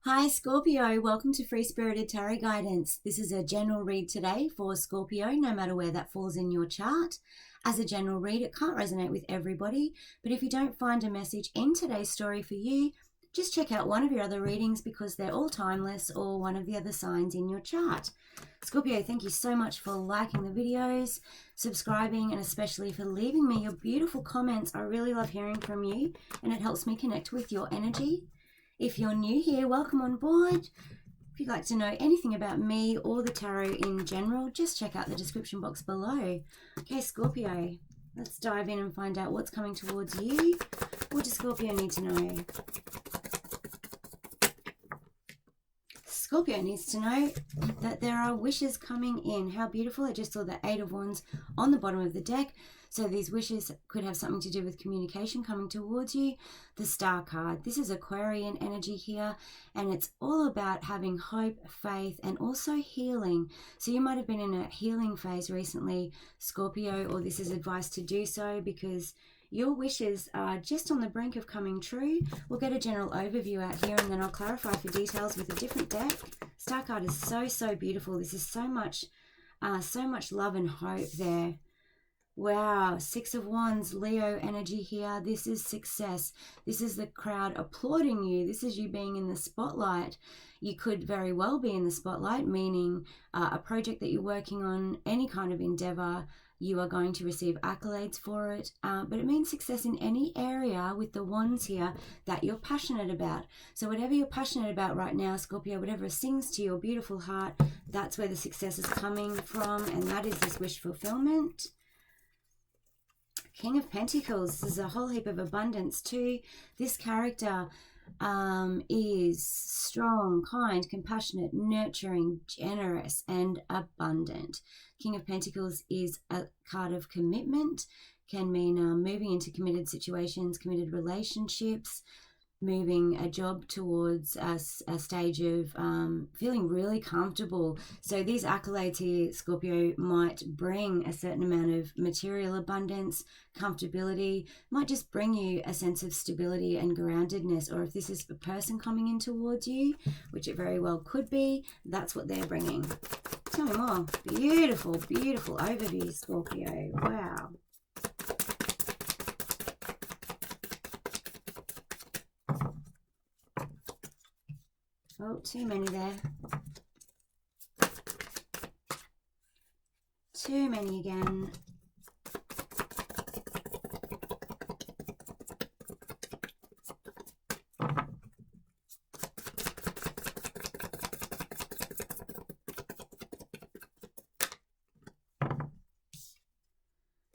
Hi Scorpio, welcome to Free Spirited Tarot Guidance. This is a general read today for Scorpio, no matter where that falls in your chart. As a general read, it can't resonate with everybody, but if you don't find a message in today's story for you, just check out one of your other readings because they're all timeless, or one of the other signs in your chart. Scorpio, thank you so much for liking the videos, subscribing, and especially for leaving me your beautiful comments. I really love hearing from you, and it helps me connect with your energy. If you're new here, welcome on board. If you'd like to know anything about me or the tarot in general, just check out the description box below. Okay, Scorpio, let's dive in and find out what's coming towards you. What does Scorpio need to know? Scorpio needs to know that there are wishes coming in. How beautiful. I just saw the Eight of Wands on the bottom of the deck. So these wishes could have something to do with communication coming towards you. The Star card. This is Aquarian energy here, and it's all about having hope, faith, and also healing. So you might have been in a healing phase recently, Scorpio, or this is advice to do so because your wishes are just on the brink of coming true. We'll get a general overview out here and then I'll clarify for details with a different deck. Star card is so beautiful. This is so much love and hope there. Wow, Six of Wands, Leo energy here. This is success. This is the crowd applauding you. This is you being in the spotlight. You could very well be in the spotlight, meaning a project that you're working on, any kind of endeavor, you are going to receive accolades for it, but it means success in any area with the wands here that you're passionate about. So whatever you're passionate about right now, Scorpio, whatever sings to your beautiful heart, that's where the success is coming from, and that is this wish fulfillment. King of Pentacles, there's a whole heap of abundance too. This character is strong, kind, compassionate, nurturing, generous, and abundant. King of Pentacles is a card of commitment, can mean moving into committed situations, committed relationships, moving a job towards a stage of feeling really comfortable. So these accolades here, Scorpio, might bring a certain amount of material abundance, comfortability, might just bring you a sense of stability and groundedness. Or if this is a person coming in towards you, which it very well could be, that's what they're bringing. Tell me more. Beautiful overview, Scorpio. Wow. Oh, too many there. Too many again.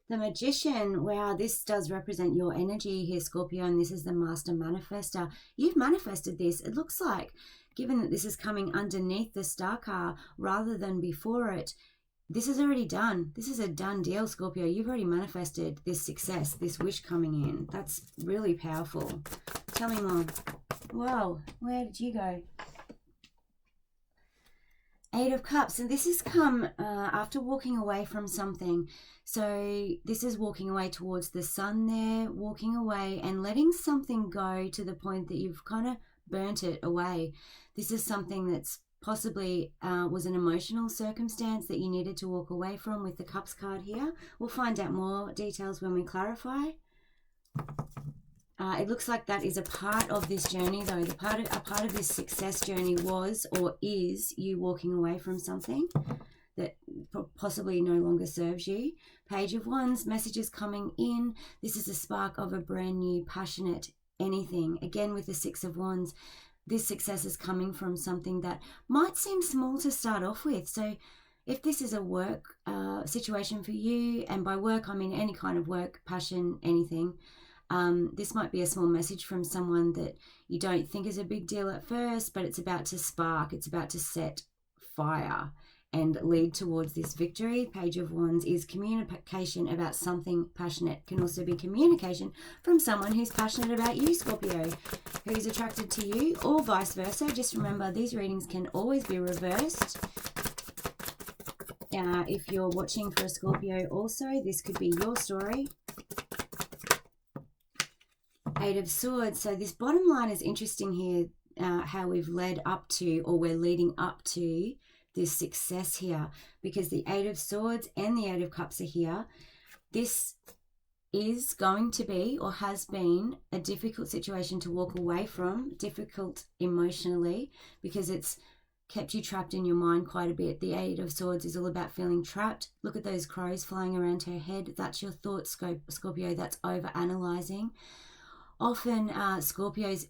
The Magician, wow, this does represent your energy here, Scorpio, and this is the Master Manifester. You've manifested this. It looks like, given that this is coming underneath the Star card rather than before it, this is already done. This is a done deal, Scorpio. You've already manifested this success, this wish coming in. That's really powerful. Tell me more. Whoa, where did you go? Eight of Cups, and this has come after walking away from something. So this is walking away towards the sun there, walking away and letting something go to the point that you've kind of burnt it away. This is something that's possibly was an emotional circumstance that you needed to walk away from with the Cups card here. We'll find out more details when we clarify. It looks like that is a part of this journey, though. A part of this success journey was or is you walking away from something that possibly no longer serves you. Page of Wands, messages coming in. This is a spark of a brand new, passionate anything. Again, with the Six of Wands, this success is coming from something that might seem small to start off with. So if this is a work situation for you, and by work I mean any kind of work, passion, anything, this might be a small message from someone that you don't think is a big deal at first, but it's about to spark, it's about to set fire and lead towards this victory. Page of Wands is communication about something passionate. Can also be communication from someone who's passionate about you, Scorpio, who's attracted to you, or vice versa. Just remember, these readings can always be reversed. If you're watching for a Scorpio also, this could be your story. Eight of Swords. So this bottom line is interesting here. how we've led up to, or we're leading up to, this success here, because the Eight of Swords and the Eight of Cups are here. This is going to be, or has been, a difficult situation to walk away from, difficult emotionally, because it's kept you trapped in your mind quite a bit. The Eight of Swords is all about feeling trapped. Look at those crows flying around her head. That's your thoughts, Scorpio. That's over analyzing. Often Scorpios,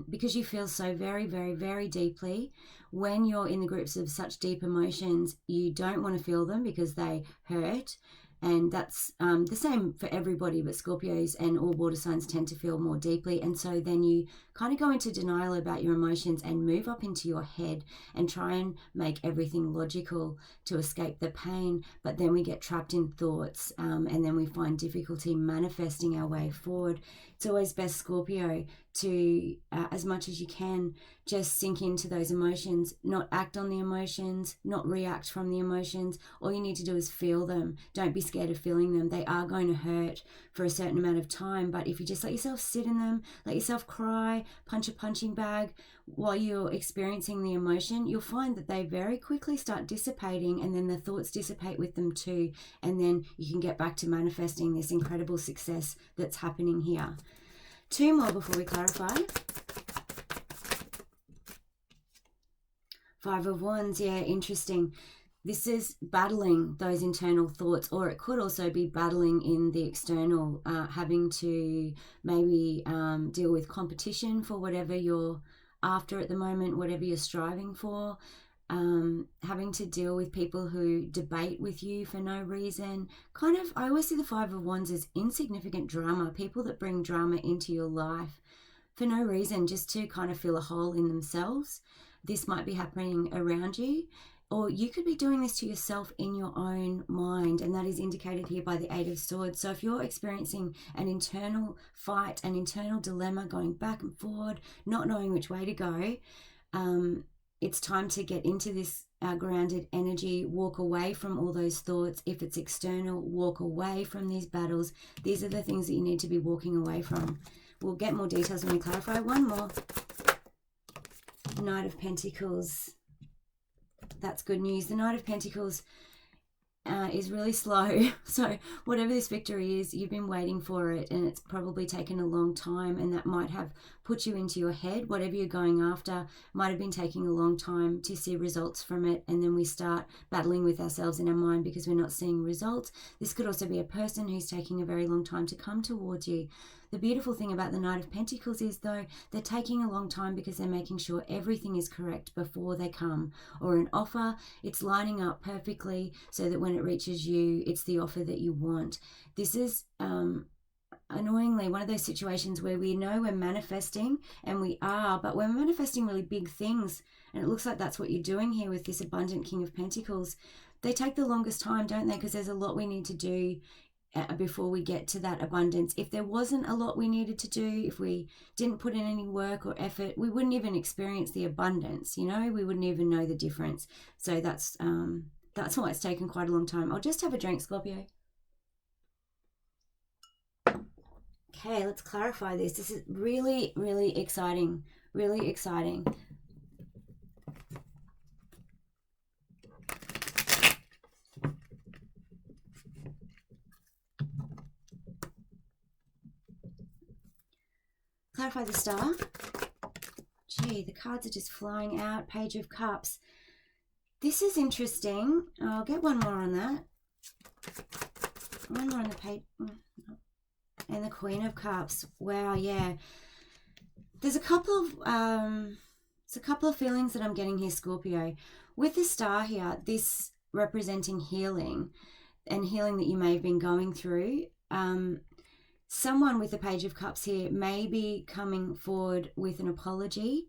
because you feel so very, very, very deeply, when you're in the grips of such deep emotions, you don't want to feel them because they hurt. And that's the same for everybody, but Scorpios and all water signs tend to feel more deeply. And so then you kind of go into denial about your emotions and move up into your head and try and make everything logical to escape the pain. But then we get trapped in thoughts, and then we find difficulty manifesting our way forward. It's always best, Scorpio, to, as much as you can, just sink into those emotions, not act on the emotions, not react from the emotions. All you need to do is feel them. Don't be scared of feeling them. They are going to hurt for a certain amount of time, but if you just let yourself sit in them, let yourself cry, punch a punching bag while you're experiencing the emotion, you'll find that they very quickly start dissipating, and then the thoughts dissipate with them too, and then you can get back to manifesting this incredible success that's happening here. Two more before we clarify. Five of Wands, yeah, interesting. This is battling those internal thoughts, or it could also be battling in the external, having to maybe deal with competition for whatever you're after at the moment, whatever you're striving for, having to deal with people who debate with you for no reason. Kind of, I always see the Five of Wands as insignificant drama, people that bring drama into your life for no reason, just to kind of fill a hole in themselves. This might be happening around you, or you could be doing this to yourself in your own mind, and that is indicated here by the Eight of Swords. So if you're experiencing an internal fight, an internal dilemma, going back and forward, not knowing which way to go, it's time to get into this grounded energy, walk away from all those thoughts. If it's external, walk away from these battles. These are the things that you need to be walking away from. We'll get more details when we clarify. One more. Knight of Pentacles. That's good news. The Knight of Pentacles is really slow. So whatever this victory is, you've been waiting for it, and it's probably taken a long time, and that might have put you into your head. Whatever you're going after might have been taking a long time to see results from it, and then we start battling with ourselves in our mind because we're not seeing results. This could also be a person who's taking a very long time to come towards you. The beautiful thing about the Knight of Pentacles is, though, they're taking a long time because they're making sure everything is correct before they come. Or an offer, it's lining up perfectly so that when it reaches you, it's the offer that you want. This is annoyingly one of those situations where we know we're manifesting, and we are, but we're manifesting really big things, and it looks like that's what you're doing here with this abundant King of Pentacles. They take the longest time, don't they? Because there's a lot we need to do before we get to that abundance. If there wasn't a lot we needed to do, if we didn't put in any work or effort, we wouldn't even experience the abundance, you know, we wouldn't even know the difference. So that's why it's taken quite a long time. I'll just have a drink, Scorpio. Okay, let's clarify this. This is really, really exciting. Really exciting. Clarify the Star. Gee, the cards are just flying out. Page of Cups. This is interesting. I'll get one more on that. One more on the page. And the Queen of Cups. Wow, yeah. There's a couple of feelings that I'm getting here, Scorpio. With the Star here, this representing healing, and healing that you may have been going through. Someone with the Page of Cups here may be coming forward with an apology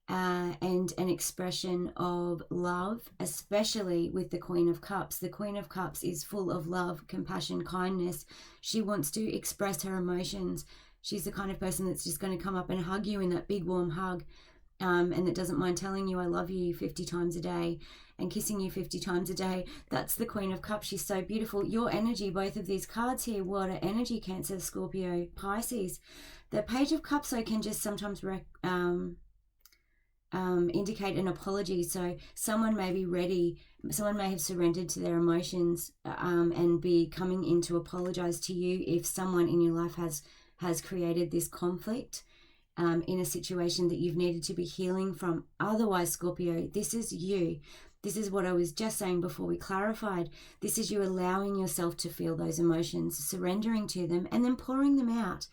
and an expression of love, especially with the Queen of Cups. The Queen of Cups is full of love, compassion, kindness. She wants to express her emotions. She's the kind of person that's just going to come up and hug you in that big warm hug, and that doesn't mind telling you I love you 50 times a day and kissing you 50 times a day. That's the Queen of Cups. She's so beautiful. Your energy, both of these cards here, water energy, Cancer, Scorpio, Pisces. The Page of Cups, though, can just sometimes indicate an apology. So someone may be ready, someone may have surrendered to their emotions and be coming in to apologize to you if someone in your life has created this conflict in a situation that you've needed to be healing from. Otherwise, Scorpio, this is you. This is what I was just saying before we clarified. This is you allowing yourself to feel those emotions, surrendering to them, and then pouring them out.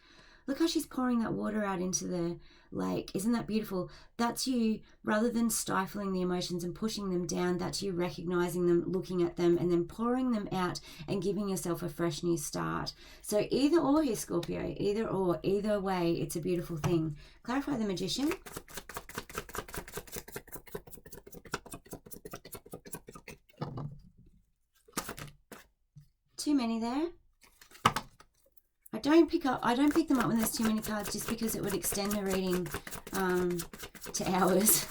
Look how she's pouring that water out into the lake. Isn't that beautiful? That's you, rather than stifling the emotions and pushing them down, that's you recognizing them, looking at them, and then pouring them out and giving yourself a fresh new start. So either or here, Scorpio, either or, either way, it's a beautiful thing. Clarify the Magician. Too many there. I don't pick them up when there's too many cards, just because it would extend the reading to hours.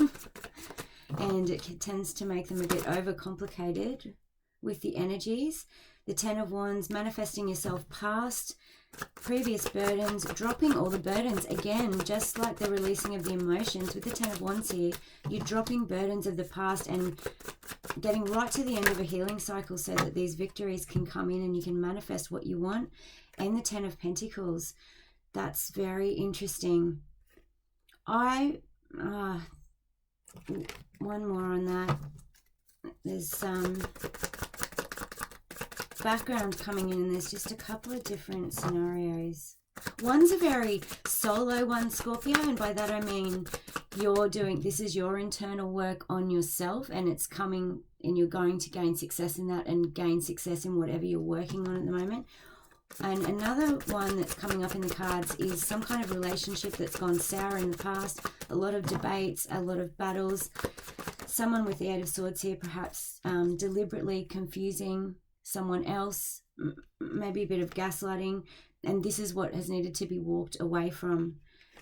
And it tends to make them a bit overcomplicated with the energies. The Ten of Wands, manifesting yourself past previous burdens, dropping all the burdens. Again, just like the releasing of the emotions with the Ten of Wands here, you're dropping burdens of the past and getting right to the end of a healing cycle so that these victories can come in and you can manifest what you want. And the Ten of Pentacles, that's very interesting. One more on that. There's some background coming in, and there's just a couple of different scenarios. One's a very solo one, Scorpio, and by that I mean this is your internal work on yourself, and it's coming, and you're going to gain success in that and gain success in whatever you're working on at the moment. And another one that's coming up in the cards is some kind of relationship that's gone sour in the past. A lot of debates, a lot of battles. Someone with the Eight of Swords here, perhaps deliberately confusing someone else, maybe a bit of gaslighting. And this is what has needed to be walked away from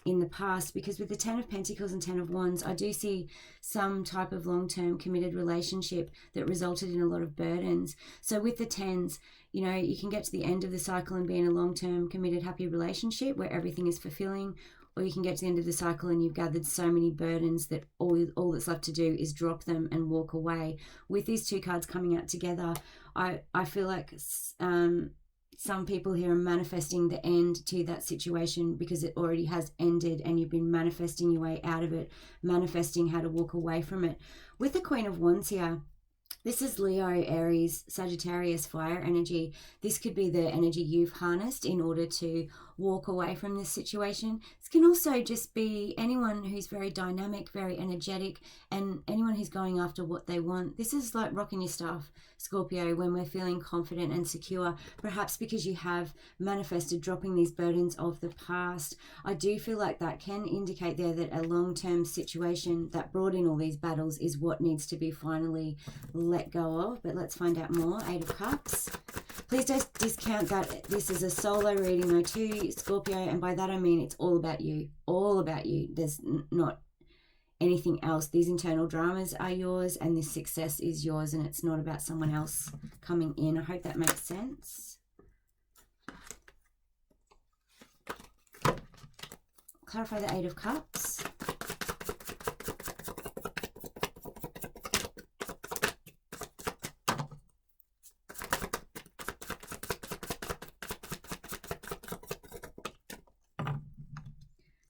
in the past, because with the Ten of Pentacles and Ten of Wands, I do see some type of long-term committed relationship that resulted in a lot of burdens. So with the tens, you know, you can get to the end of the cycle and be in a long-term committed happy relationship where everything is fulfilling, or you can get to the end of the cycle and you've gathered so many burdens that all that's left to do is drop them and walk away. With these two cards coming out together, I feel like some people here are manifesting the end to that situation because it already has ended, and you've been manifesting your way out of it, manifesting how to walk away from it. With the Queen of Wands here, this is Leo, Aries, Sagittarius, fire energy. This could be the energy you've harnessed in order to walk away from this situation. This can also just be anyone who's very dynamic, very energetic, and anyone who's going after what they want. This is like rocking your stuff, Scorpio, when we're feeling confident and secure, perhaps because you have manifested dropping these burdens of the past. I do feel like that can indicate there that a long-term situation that brought in all these battles is what needs to be finally let go of. But let's find out more. Eight of Cups. Please don't discount that this is a solo reading though too, Scorpio, and by that I mean it's all about you. All about you. There's not anything else. These internal dramas are yours and this success is yours, and it's not about someone else coming in. I hope that makes sense. Clarify the Eight of Cups.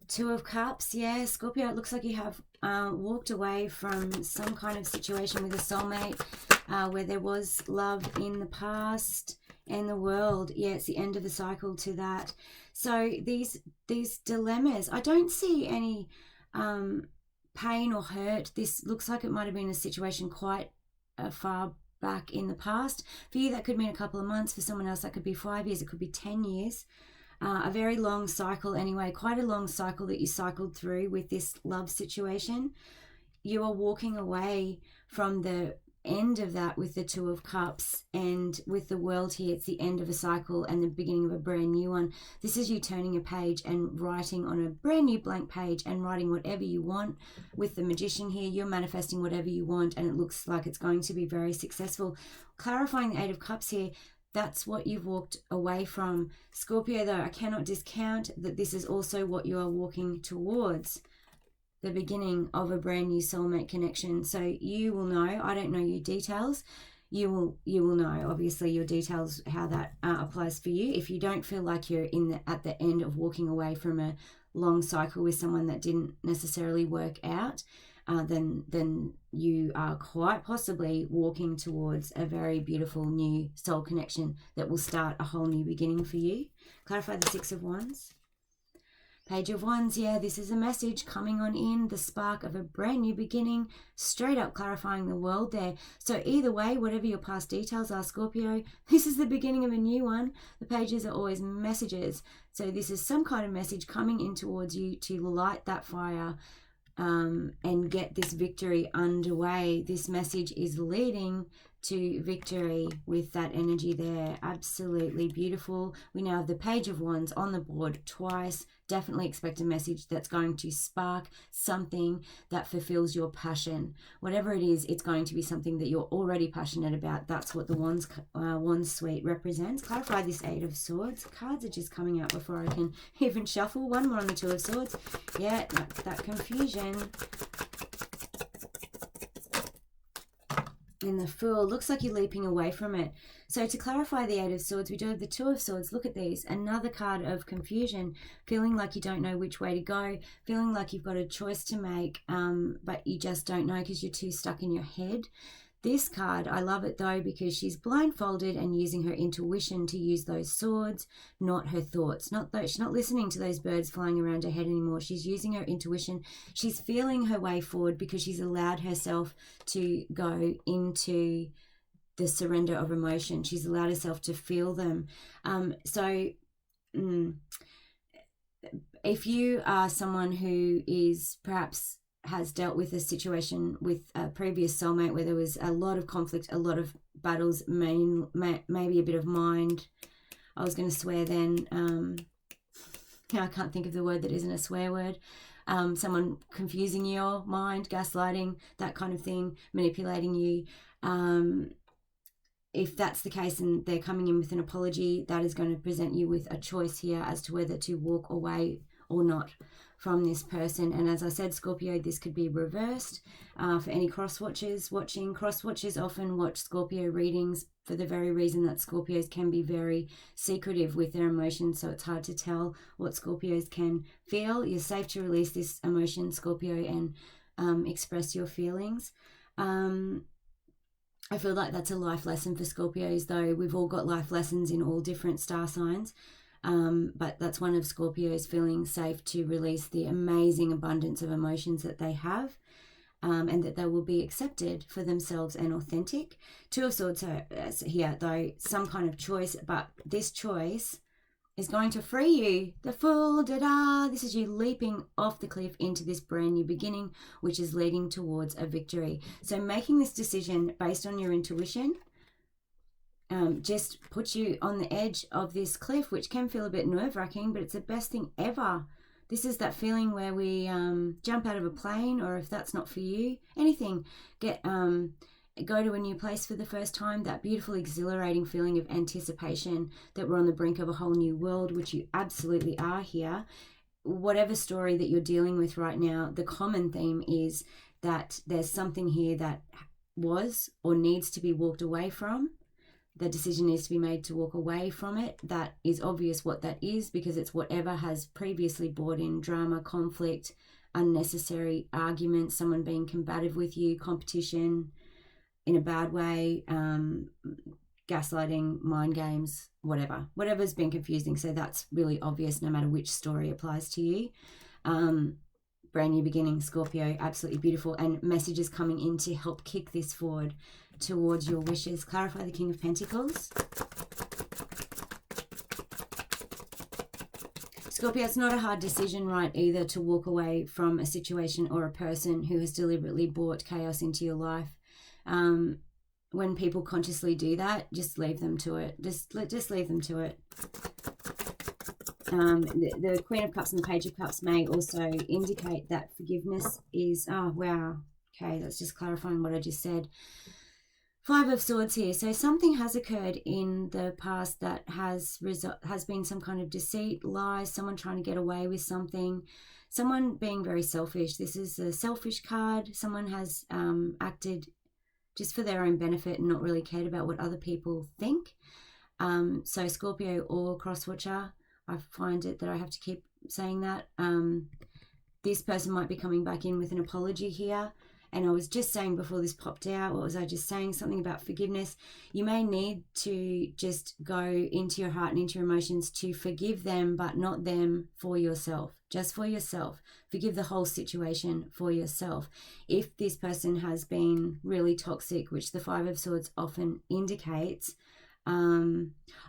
Two of Cups, yeah, Scorpio, it looks like you have walked away from some kind of situation with a soulmate where there was love in the past and the world. Yeah, it's the end of the cycle to that. So these dilemmas, I don't see any pain or hurt. This looks like it might have been a situation quite far back in the past. For you, that could mean a couple of months. For someone else, that could be 5 years. It could be 10 years. A very long cycle anyway, quite a long cycle that you cycled through with this love situation. You are walking away from the end of that with the Two of Cups, and with the World here, it's the end of a cycle and the beginning of a brand new one. This is you turning a page and writing on a brand new blank page and writing whatever you want. With the Magician here, you're manifesting whatever you want, and it looks like it's going to be very successful. Clarifying the Eight of Cups here, that's what you've walked away from. Scorpio, though, I cannot discount that this is also what you are walking towards. the beginning of a brand new soulmate connection. So you will know, I don't know your details, you will know obviously your details, how that applies for you. If you don't feel like you're at the end of walking away from a long cycle with someone that didn't necessarily work out, then you are quite possibly walking towards a very beautiful new soul connection that will start a whole new beginning for you. Clarify the Six of Wands. Page of Wands, yeah, this is a message coming on in, the spark of a brand new beginning, straight up clarifying the world there. So either way, whatever your past details are, Scorpio, this is the beginning of a new one. The pages are always messages. So this is some kind of message coming in towards you to light that fire and get this victory underway. This message is leading to victory with that energy there. Absolutely beautiful. We now have the Page of Wands on the board twice. Definitely expect a message that's going to spark something that fulfills your passion. Whatever it is, it's going to be something that you're already passionate about. That's what the Wands suite represents. Clarify this Eight of Swords. Cards are just coming out before I can even shuffle. One more on the Two of Swords. Yeah, that confusion. And the Fool, looks like you're leaping away from it. So to clarify the Eight of Swords, we do have the Two of Swords. Look at these. Another card of confusion, feeling like you don't know which way to go, feeling like you've got a choice to make, but you just don't know because you're too stuck in your head. This card, I love it though, because she's blindfolded and using her intuition to use those swords, not her thoughts. She's not listening to those birds flying around her head anymore. She's using her intuition. She's feeling her way forward because she's allowed herself to go into the surrender of emotion. She's allowed herself to feel them. If you are someone who is perhaps has dealt with a situation with a previous soulmate where there was a lot of conflict, a lot of battles, maybe a bit of mind. I was going to swear then. I can't think of the word that isn't a swear word. Someone confusing your mind, gaslighting, that kind of thing, manipulating you. If that's the case and they're coming in with an apology, that is going to present you with a choice here as to whether to walk away or not from this person. And as I said, Scorpio, this could be reversed. For any cross-watchers watching, cross-watchers often watch Scorpio readings for the very reason that Scorpios can be very secretive with their emotions, so it's hard to tell what Scorpios can feel. You're safe to release this emotion, Scorpio, and express your feelings. I feel like that's a life lesson for Scorpios, though. We've all got life lessons in all different star signs. But that's one of Scorpio's feeling safe to release the amazing abundance of emotions that they have, and that they will be accepted for themselves and authentic. Two of Swords here, though, some kind of choice, but this choice is going to free you. The Fool, da-da! This is you leaping off the cliff into this brand new beginning, which is leading towards a victory. So making this decision based on your intuition just puts you on the edge of this cliff, which can feel a bit nerve-wracking, but it's the best thing ever. This is that feeling where we jump out of a plane, or if that's not for you, anything, go to a new place for the first time, that beautiful exhilarating feeling of anticipation that we're on the brink of a whole new world, which you absolutely are here. Whatever story that you're dealing with right now, the common theme is that there's something here that was or needs to be walked away from. The decision needs to be made to walk away from it. That is obvious what that is, because it's whatever has previously brought in drama, conflict, unnecessary arguments, someone being combative with you, competition in a bad way, gaslighting, mind games, whatever's been confusing. So that's really obvious no matter which story applies to you. Brand new beginning, Scorpio, absolutely beautiful, and messages coming in to help kick this forward towards your wishes. Clarify the King of Pentacles. Scorpio, it's not a hard decision, right, either to walk away from a situation or a person who has deliberately brought chaos into your life. When people consciously do that, just leave them to it. Just leave them to it. The Queen of Cups and the Page of Cups may also indicate that forgiveness is, oh wow, okay, that's just clarifying what I just said. Five of Swords here. So something has occurred in the past that has been some kind of deceit, lies, someone trying to get away with something, someone being very selfish. This is a selfish card. Someone has acted just for their own benefit and not really cared about what other people think. So Scorpio or cross-watcher, I find it that I have to keep saying that. This person might be coming back in with an apology here. And I was just saying before this popped out, what was I just saying? Something about forgiveness. You may need to just go into your heart and into your emotions to forgive them, but not them, for yourself. Just for yourself. Forgive the whole situation for yourself. If this person has been really toxic, which the Five of Swords often indicates,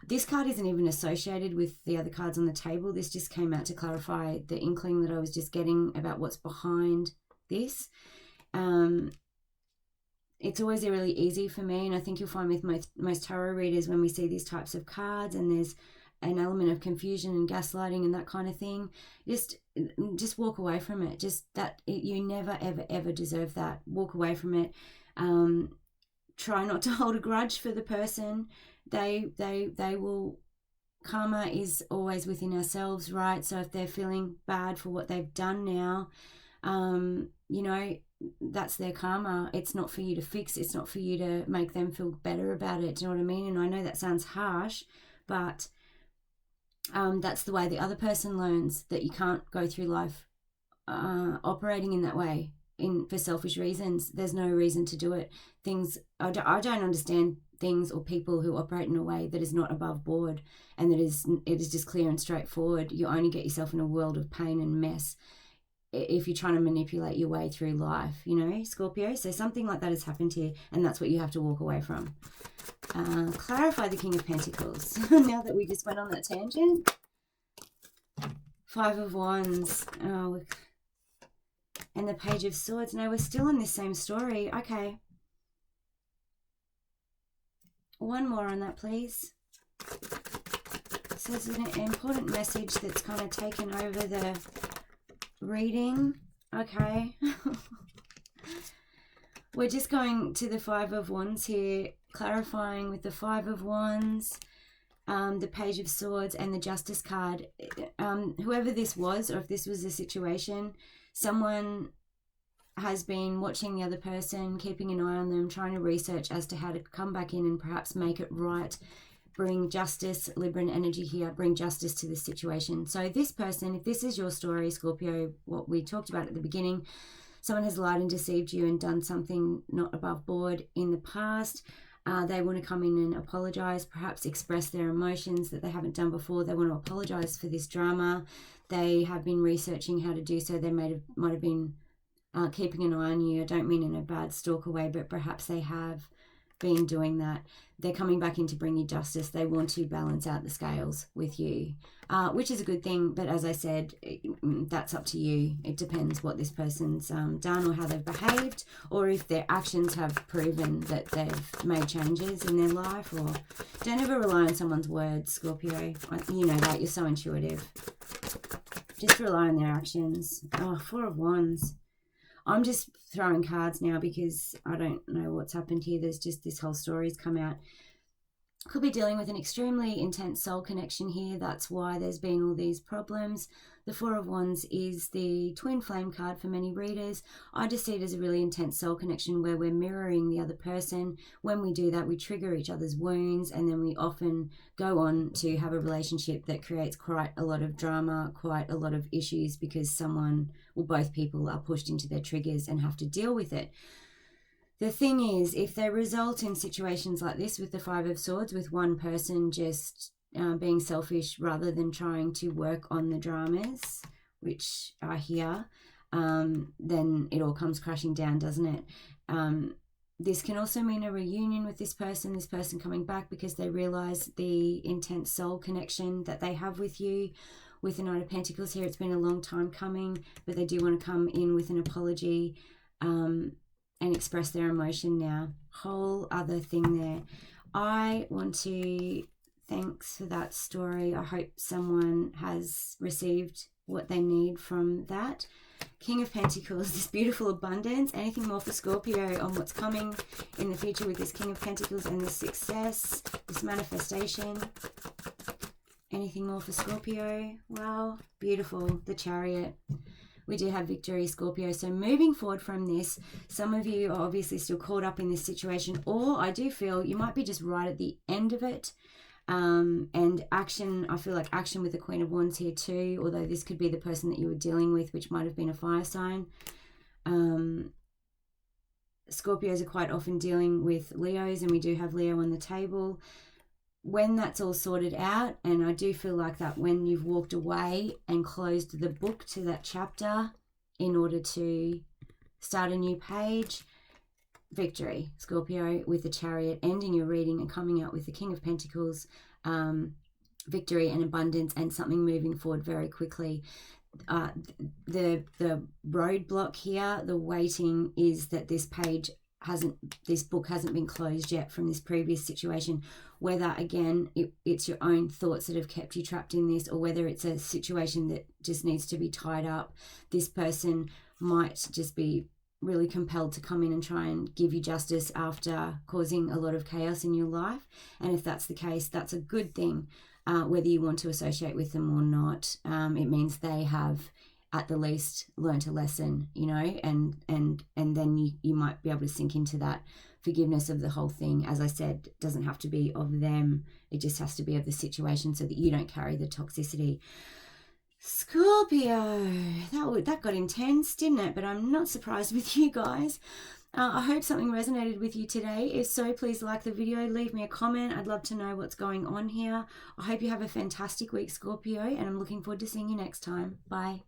this card isn't even associated with the other cards on the table. This just came out to clarify the inkling that I was just getting about what's behind this. It's always really easy for me, and I think you'll find with most tarot readers, when we see these types of cards and there's an element of confusion and gaslighting and that kind of thing, just walk away from it. Just that you never ever deserve that. Walk away from it. Try not to hold a grudge for the person. They will. Karma is always within ourselves, right? So if they're feeling bad for what they've done now, you know, that's their karma. It's not for you to fix. It's not for you to make them feel better about it. Do you know what I mean? And I know that sounds harsh, but that's the way the other person learns, that you can't go through life operating in that way for selfish reasons. There's no reason to do it. I don't understand things or people who operate in a way that is not above board and it is just clear and straightforward. You only get yourself in a world of pain and mess if you're trying to manipulate your way through life, you know, Scorpio. So something like that has happened here, and that's what you have to walk away from. Clarify the King of Pentacles. Now that we just went on that tangent. Five of Wands. Oh, and the Page of Swords. No, we're still in this same story. Okay. One more on that, please. So there's an important message that's kind of taken over the reading. Okay. We're just going to the Five of Wands here, clarifying with the Five of Wands, the Page of Swords, and the Justice card. Whoever this was, or if this was the situation, someone has been watching the other person, keeping an eye on them, trying to research as to how to come back in and perhaps make it right. Bring justice, Libran energy here, bring justice to this situation. So this person, if this is your story, Scorpio, what we talked about at the beginning, someone has lied and deceived you and done something not above board in the past. They want to come in and apologize, perhaps express their emotions that they haven't done before. They want to apologize for this drama. They have been researching how to do so. They might have been keeping an eye on you. I don't mean in a bad stalker way, but perhaps they have been doing that. They're coming back in to bring you justice. They want to balance out the scales with you, which is a good thing. But as I said, that's up to you. It depends what this person's done or how they've behaved, or if their actions have proven that they've made changes in their life. Or don't ever rely on someone's words, Scorpio. You know that. You're so intuitive. Just rely on their actions. Oh, Four of Wands. I'm just throwing cards now because I don't know what's happened here. There's just this whole story's come out. Could be dealing with an extremely intense soul connection here. That's why there's been all these problems. The Four of Wands is the twin flame card for many readers. I just see it as a really intense soul connection where we're mirroring the other person. When we do that, we trigger each other's wounds, and then we often go on to have a relationship that creates quite a lot of drama, quite a lot of issues, because someone or both people are pushed into their triggers and have to deal with it. The thing is, if they result in situations like this with the Five of Swords, with one person just being selfish rather than trying to work on the dramas, which are here, then it all comes crashing down, doesn't it? This can also mean a reunion with this person coming back because they realize the intense soul connection that they have with you. With the Knight of Pentacles here, it's been a long time coming, but they do want to come in with an apology and express their emotion now. Whole other thing there. I want to... Thanks for that story. I hope someone has received what they need from that. King of Pentacles, this beautiful abundance. Anything more for Scorpio on what's coming in the future with this King of Pentacles and this success, this manifestation? Anything more for Scorpio? Wow, beautiful. The Chariot. We do have victory, Scorpio. So moving forward from this, some of you are obviously still caught up in this situation, or I do feel you might be just right at the end of it. And action, I feel like action with the Queen of Wands here too, although this could be the person that you were dealing with, which might have been a fire sign. Scorpios are quite often dealing with Leos, and we do have Leo on the table. When that's all sorted out, and I do feel like that when you've walked away and closed the book to that chapter in order to start a new page, victory, Scorpio, with the Chariot, ending your reading and coming out with the King of Pentacles, victory and abundance, and something moving forward very quickly. The roadblock here, the waiting, is that this book hasn't been closed yet from this previous situation. Whether, again, it's your own thoughts that have kept you trapped in this, or whether it's a situation that just needs to be tied up. This person might just be really compelled to come in and try and give you justice after causing a lot of chaos in your life. And if that's the case, that's a good thing, whether you want to associate with them or not. It means they have at the least learnt a lesson, you know, and then you might be able to sink into that forgiveness of the whole thing. As I said, it doesn't have to be of them, it just has to be of the situation, so that you don't carry the toxicity. Scorpio, that got intense, didn't it? But I'm not surprised with you guys. I hope something resonated with you today. If so, please like the video, leave me a comment. I'd love to know what's going on here. I hope you have a fantastic week, Scorpio, and I'm looking forward to seeing you next time. Bye.